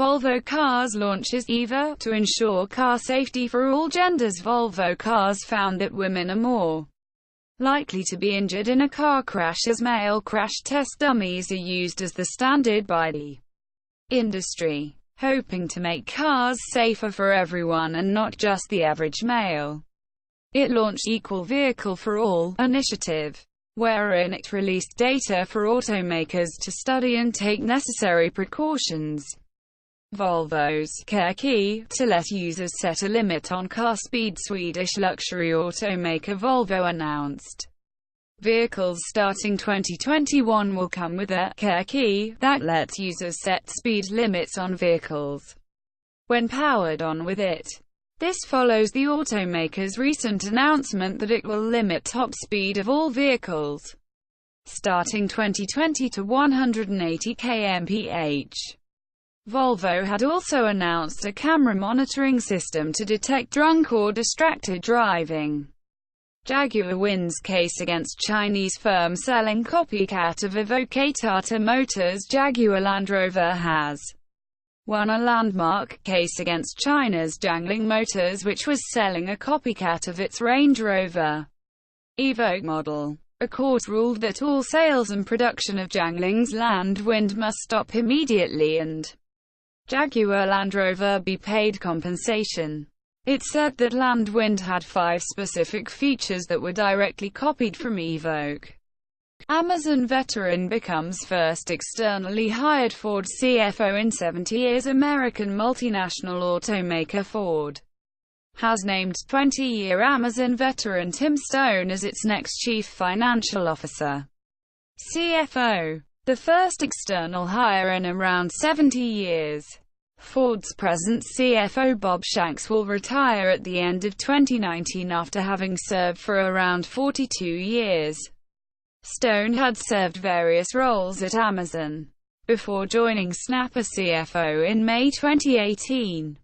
Volvo Cars launches EVA to ensure car safety for all genders. Volvo Cars found that women are more likely to be injured in a car crash as male crash test dummies are used as the standard by the industry, hoping to make cars safer for everyone and not just the average male. It launched Equal Vehicle for All initiative, wherein it released data for automakers to study and take necessary precautions. Volvo's Care Key to let users set a limit on car speed. Swedish luxury automaker Volvo announced vehicles starting 2021 will come with a Care Key that lets users set speed limits on vehicles when powered on with it. This follows the automaker's recent announcement that it will limit top speed of all vehicles starting 2020 to 180 kmph. Volvo had also announced a camera monitoring system to detect drunk or distracted driving. Jaguar wins case against Chinese firm selling copycat of EVA. Tata Motors Jaguar Land Rover has won a landmark case against China's Jiangling Motors, which was selling a copycat of its Range Rover Evoque model. A court ruled that all sales and production of Jiangling's Land Wind must stop immediately and Jaguar Land Rover be paid compensation. It said that Land Wind had 5 specific features that were directly copied from Evoque. Amazon veteran becomes first externally hired Ford CFO in 70 years. American multinational automaker Ford has named 20-year Amazon veteran Tim Stone as its next chief financial officer. CFO, the first external hire in around 70 years. Ford's present CFO Bob Shanks will retire at the end of 2019 after having served for around 42 years. Stone had served various roles at Amazon before joining Snap as CFO in May 2018.